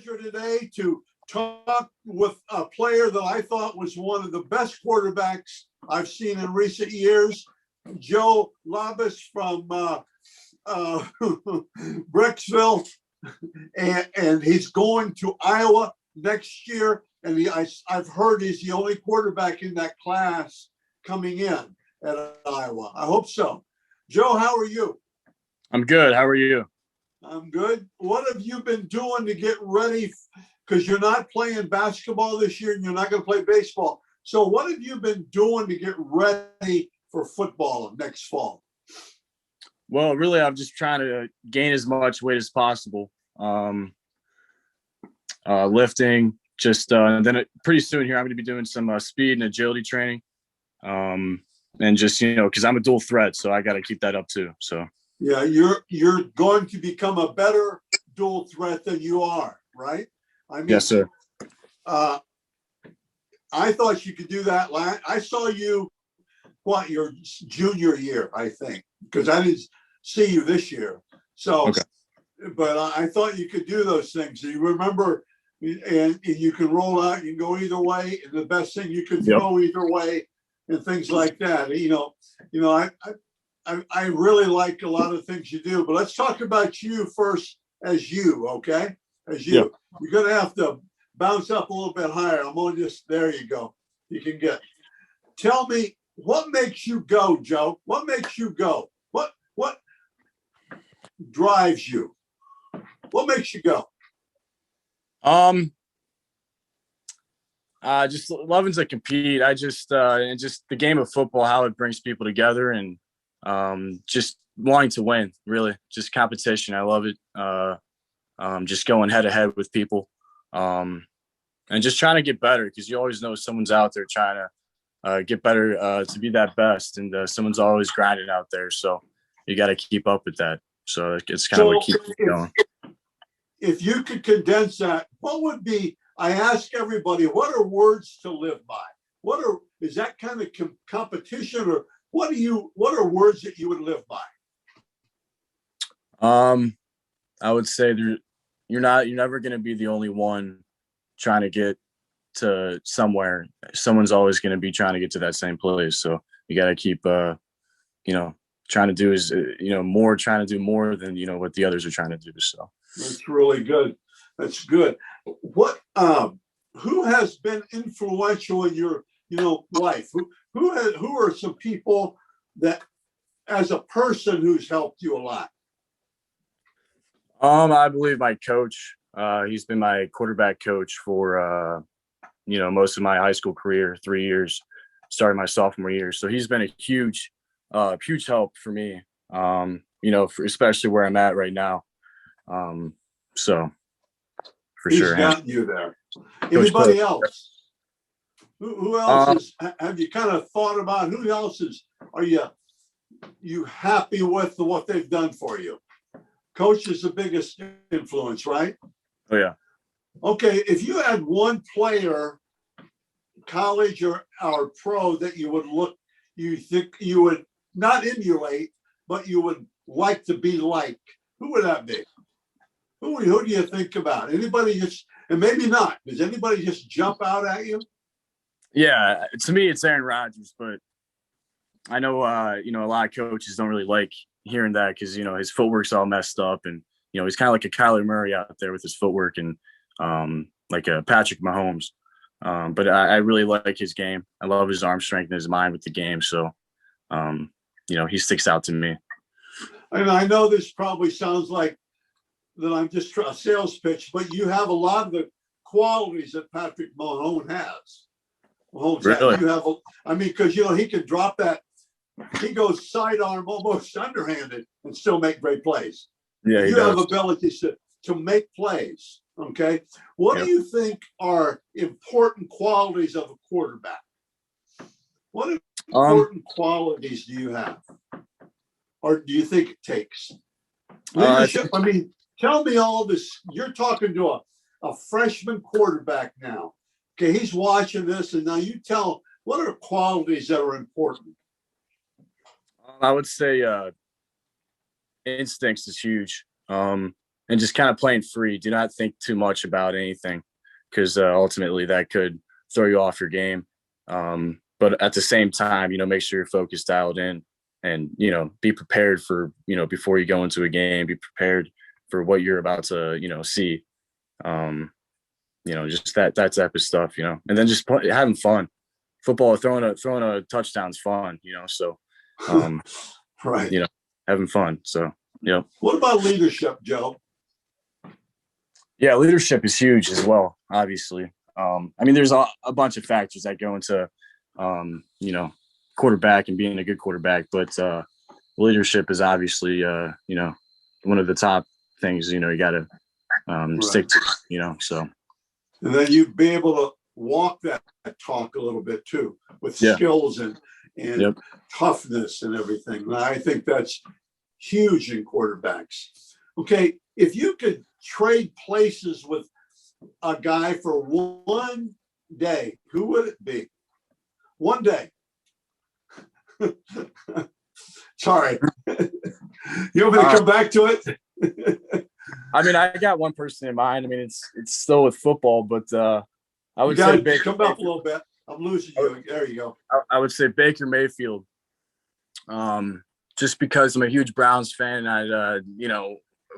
pleasure today to talk with a player that I thought was one of the best quarterbacks I've seen in recent years, Joe Labas from Brecksville, and he's going to Iowa next year. And I've heard he's the only quarterback in that class coming in at Iowa. I hope so. Joe, how are you? I'm good. How are you? I'm good. What have you been doing to get ready? Because you're not playing basketball this year and you're not going to play baseball. So what have you been doing to get ready for football next fall? Well, really, I'm just trying to gain as much weight as possible. Lifting, and then pretty soon here, I'm going to be doing some speed and agility training. And just, because I'm a dual threat, so I got to keep that up too. So. Yeah, you're going to become a better dual threat than you are, right? I mean, yes, sir. I thought you could do that. I saw you, your junior year, I think, because I didn't see you this year. So, okay. But I thought you could do those things. You remember, and you can roll out, you can go either way, and the best thing you can throw either way, and things like that. I really like a lot of things you do, but let's talk about you first as you, okay? As you. Yep. You're going to have to bounce up a little bit higher. I'm on just, there you go. You can get. Tell me, what makes you go, Joe? What makes you go? What drives you? What makes you go? Just loving to compete. And just the game of football, how it brings people together, and just wanting to win, really, just competition. I love it. Just going head to head with people, and just trying to get better, because you always know someone's out there trying to get better, to be that best, and someone's always grinding out there. So you got to keep up with that. So it's kind of what keeps it going. If you could condense that, what would be? I ask everybody, what are words to live by? Is that kind of competition, or what are words that you would live by? I would say you're never going to be the only one trying to get to somewhere. Someone's always going to be trying to get to that same place. So you got to keep, trying to do more than, what the others are trying to do. So that's really good. That's good. Who has been influential in your, life? Who are some people that, as a person, who's helped you a lot? I believe my coach. He's been my quarterback coach for most of my high school career, 3 years, starting my sophomore year. So he's been a huge help for me. Especially where I'm at right now. So for sure, he's gotten you there. Anybody else? Who else have you kind of thought about? Who else are you happy with what they've done for you? Coach is the biggest influence, right? Oh, yeah. Okay, if you had one player, college or pro, that you think you would not emulate, but you would like to be like, who would that be? Who do you think about? Anybody and maybe not. Does anybody just jump out at you? Yeah, to me, it's Aaron Rodgers, but I know, a lot of coaches don't really like hearing that, because, his footwork's all messed up, and, he's kind of like a Kyler Murray out there with his footwork, and like a Patrick Mahomes. But I really like his game. I love his arm strength and his mind with the game. So, he sticks out to me. I know this probably sounds like that I'm just a sales pitch, but you have a lot of the qualities that Patrick Mahomes has. Really? Because he can drop that. He goes sidearm, almost underhanded, and still make great plays. Yeah, you have abilities to make plays. Okay, what do you think are important qualities of a quarterback? What important qualities do you have, or do you think it takes? Leadership. Tell me all this. You're talking to a freshman quarterback now. Okay, he's watching this, and now you tell him, what are qualities that are important? I would say instincts is huge. and just kind of playing free. Do not think too much about anything, because ultimately that could throw you off your game. But at the same time, make sure your focus dialed in, and be prepared for before you go into a game. Be prepared for what you're about to see. Just that type of stuff. And then just having fun. Football, throwing a touchdown's fun. So right. Having fun. So What about leadership, Joe? Yeah, leadership is huge as well, obviously. There's a bunch of factors that go into, quarterback and being a good quarterback, but leadership is obviously, one of the top things, you got to stick to, so. And then you'd be able to walk that talk a little bit too, with skills and toughness and everything. And I think that's huge in quarterbacks. Okay, if you could trade places with a guy for one day, who would it be? One day. Sorry. You want me to come back to it? I got one person in mind. It's still with football, but I would say Baker. Come up a little bit. I'm losing you. There you go. I would say Baker Mayfield. Just because I'm a huge Browns fan, and I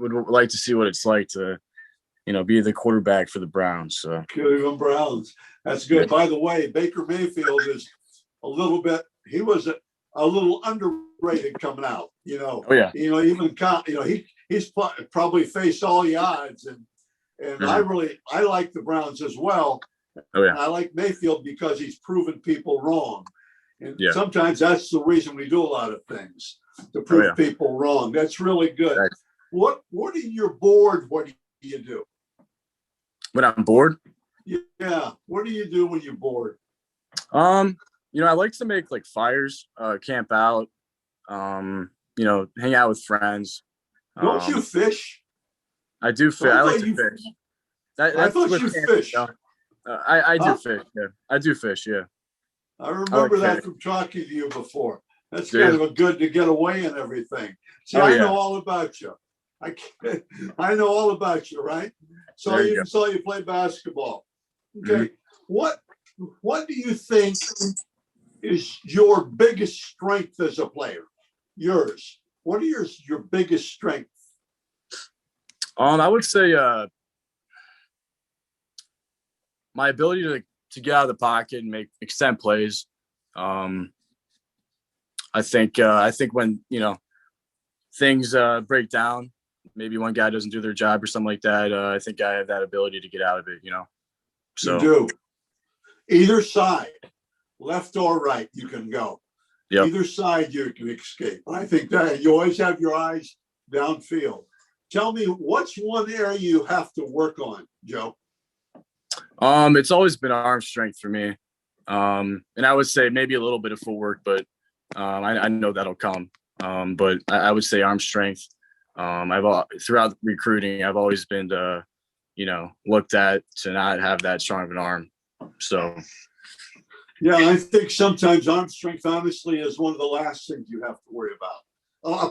would like to see what it's like to, be the quarterback for the Browns. So Cleveland Browns. That's good. By the way, Baker Mayfield is he was a little underrated coming out, Oh, yeah. He's probably faced all the odds, and I like the Browns as well. Oh, yeah. And I like Mayfield because he's proven people wrong. And sometimes that's the reason we do a lot of things, to prove people wrong. That's really good. Right. What are you bored? What do you do? When I'm bored? Yeah. What do you do when you're bored? I like to make fires, camp out, hang out with friends. Don't you fish? I do fish. I like to fish. I thought you fish. I do fish. Yeah, I do fish. Yeah. I remember that from talking to you before. That's kind of a good to get away and everything. See, I know all about you. I know all about you, right? So I even saw you play basketball. Okay. Mm-hmm. What do you think is your biggest strength as a player? Yours. What are your biggest strengths? I would say my ability to get out of the pocket and make extend plays. I think when things break down, maybe one guy doesn't do their job or something like that. I think I have that ability to get out of it. So you do. Either side, left or right, you can go. Yep. Either side you can escape. I think that you always have your eyes downfield. Tell me, what's one area you have to work on, Joe? It's always been arm strength for me. And I would say maybe a little bit of footwork, but I know that'll come. But I would say arm strength. Throughout recruiting, I've always been looked at to not have that strong of an arm. So yeah, I think sometimes arm strength honestly is one of the last things you have to worry about. A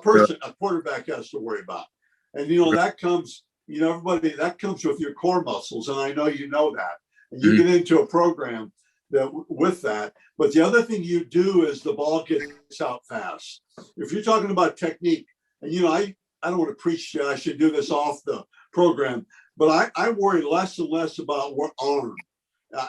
quarterback has to worry about. And that comes, everybody, that comes with your core muscles, and I know you know that. And you get into a program with that. But the other thing you do is the ball gets out fast. If you're talking about technique, and I don't want to preach, I should do this off the program, but I worry less and less about what arm.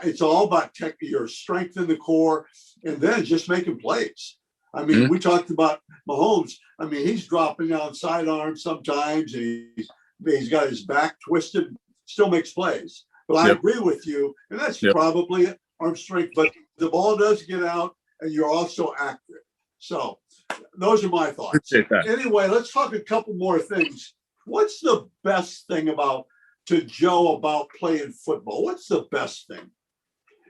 It's all about your strength in the core, and then just making plays. We talked about Mahomes. He's dropping down sidearm sometimes. He's got his back twisted, still makes plays. But I agree with you, and that's probably arm strength. But the ball does get out, and you're also accurate. So those are my thoughts. Anyway, let's talk a couple more things. What's the best thing about playing football? What's the best thing?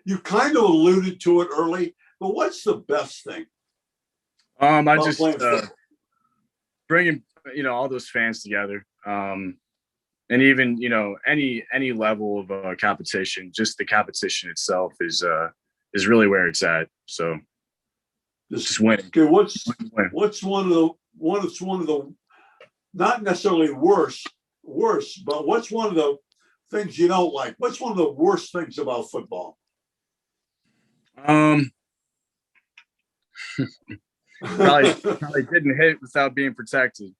You kind of alluded to it early, but what's the best thing? I just bringing all those fans together, and even any level of competition. Just the competition itself is really where it's at. So just winning. Okay, what's one of the not necessarily worse, worse, but what's one of the things you don't like? What's one of the worst things about football? Probably getting hit without being protected,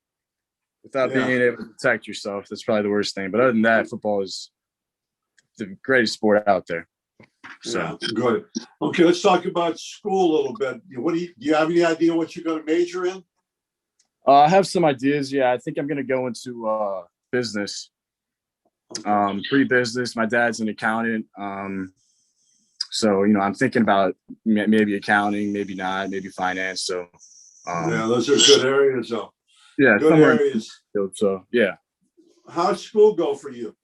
without being able to protect yourself. That's probably the worst thing. But other than that, football is the greatest sport out there. So yeah, good. Okay, let's talk about school a little bit. Do you have any idea what you're going to major in? I have some ideas. Yeah, I think I'm going to go into business. Pre-business. My dad's an accountant. So, I'm thinking about maybe accounting, maybe not, maybe finance. So, yeah, those are good areas, though. Yeah, good areas. So, yeah. How'd school go for you?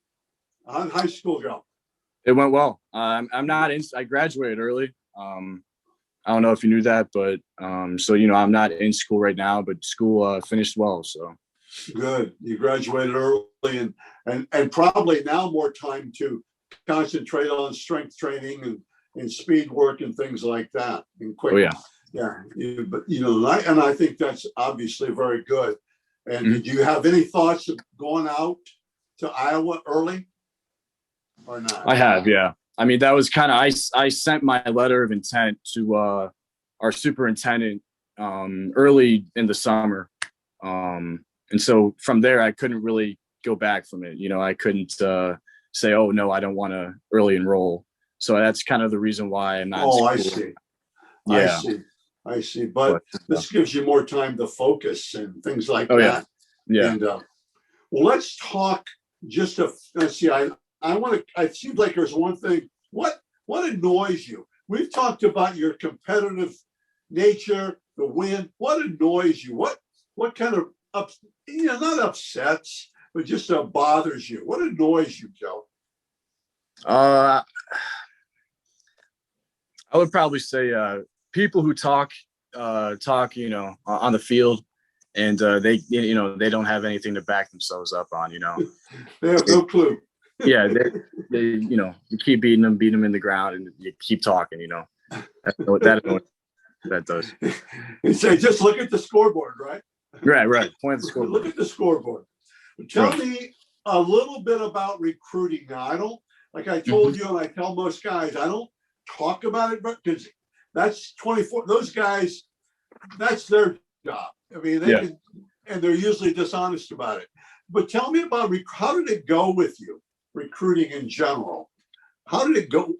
How'd high school go? It went well. I'm not in. I graduated early. I don't know if you knew that, but so I'm not in school right now, but school finished well. So good. You graduated early, and probably now more time to concentrate on strength training and speed work and things like that. And quick. Oh yeah. Yeah. But I think that's obviously very good. And did you have any thoughts of going out to Iowa early or not? I have, yeah. I mean, that was kind of, I sent my letter of intent to our superintendent early in the summer. And so from there, I couldn't really go back from it. I couldn't say, oh, no, I don't want to early enroll. So that's kind of the reason why I'm not. Oh, I see. Yeah. I see. But this gives you more time to focus and things like that. Yeah. And well, let's talk let's see. It seems like there's one thing. What annoys you? We've talked about your competitive nature, the win. What annoys you? What kind of not upsets, but just bothers you? What annoys you, Joe? I would probably say people who talk on the field, and they don't have anything to back themselves up on. They have no clue. Yeah, they you keep beating them in the ground, and you keep talking. That's what that does. You say, just look at the scoreboard, right? Right. Point at the scoreboard. Look at the scoreboard. Tell me a little bit about recruiting now. I don't, like I told you, and I tell most guys, I don't talk about it, because that's 24. Those guys, that's their job. I mean, they can, and they're usually dishonest about it. But tell me about how did it go with you, recruiting in general? How did it go?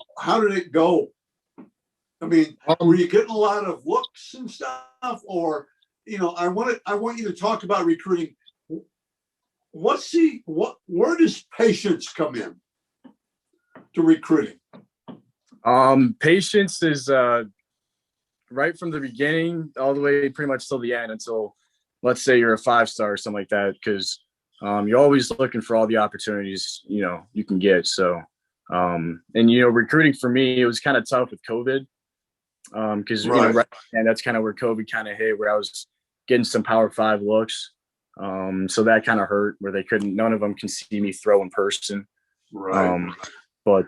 I mean, were you getting a lot of looks and stuff, or I want you to talk about recruiting. Where does patience come in to recruiting? Patience is right from the beginning all the way pretty much till the end, until let's say you're a 5-star or something like that, because you're always looking for all the opportunities you can get. So and recruiting for me, it was kind of tough with COVID, because and that's kind of where COVID kind of hit, where I was getting some Power 5 looks, so that kind of hurt, where none of them can see me throw in person. Right. But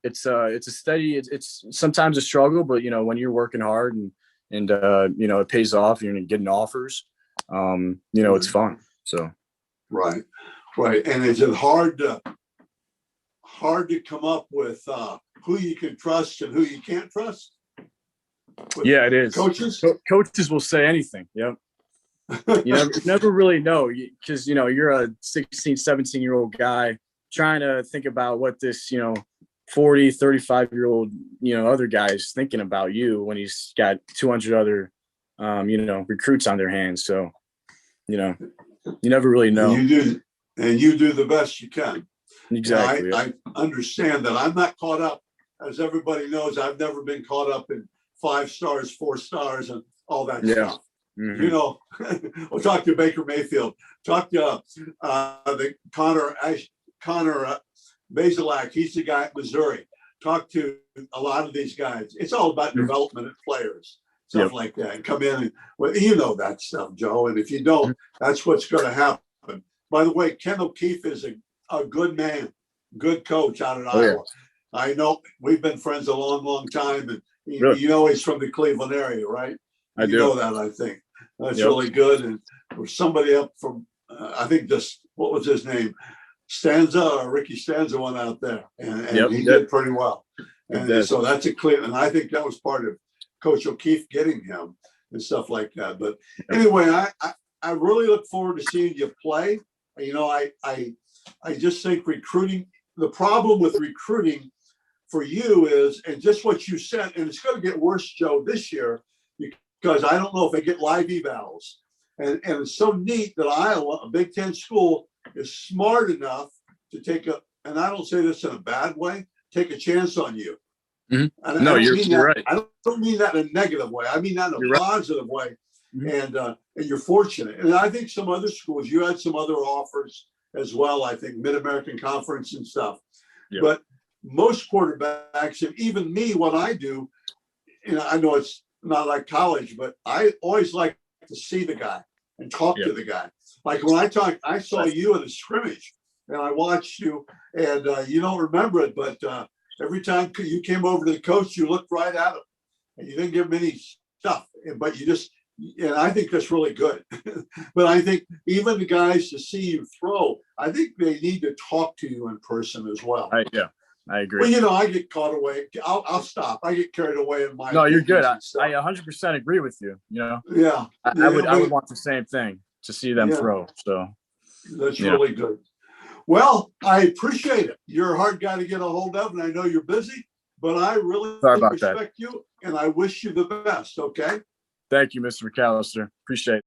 it's a steady, it's sometimes a struggle, but when you're working hard and it pays off, you're getting offers, it's fun. So right. And is it hard to come up with who you can trust and who you can't trust? Yeah, it is. Coaches will say anything. Yep. You never really know, because you're a 16, 17-year-old guy trying to think about what this 40, 35-year-old other guy is thinking about you, when he's got 200 other recruits on their hands. So you never really know. And you do the best you can. Exactly. I understand that. I'm not caught up, as everybody knows. I've never been caught up in 5 stars, 4 stars, and all that stuff. Mm-hmm. We'll talk to Baker Mayfield. Talk to the Connor Bazelak. He's the guy at Missouri. Talk to a lot of these guys. It's all about development of players, stuff like that. And come in and that stuff, Joe. And if you don't, that's what's going to happen. By the way, Ken O'Keefe is a good man, good coach out in Iowa. I know we've been friends a long, long time, and he's from the Cleveland area, right? I do know that. I think that's really good. And for somebody up from I think what was his name? Ricky Stanza went out there, and he did pretty well. And so that's a clear, and I think that was part of Coach O'Keefe getting him and stuff like that. But anyway, I really look forward to seeing you play. You know, I just think recruiting, the problem with recruiting for you is, and just what you said, and it's going to get worse, Joe, this year, because I don't know if they get live evals. And it's so neat that Iowa, a Big Ten school, is smart enough to and I don't say this in a bad way, take a chance on you. Mm-hmm. No, you're right. I don't mean that in a negative way. I mean that in a positive way. Mm-hmm. And you're fortunate. And I think some other schools, you had some other offers as well, I think, Mid-American Conference and stuff. Yeah. But most quarterbacks, and even me, what I do, I know it's not like college, but I always like to see the guy and talk to the guy. Like when I saw you in a scrimmage and I watched you, and you don't remember it, but every time you came over to the coach, you looked right at him and you didn't give him any stuff, but and I think that's really good. But I think even the guys to see you throw, I think they need to talk to you in person as well. I agree. Well, I get caught away. I'll stop. I get carried away in my. No, you're good. I 100% agree with you. Yeah. I would want the same thing, to see them throw. So that's really good. Well, I appreciate it. You're a hard guy to get a hold of, and I know you're busy, but I really respect you, and I wish you the best. Okay. Thank you, Mr. McAllister. Appreciate it.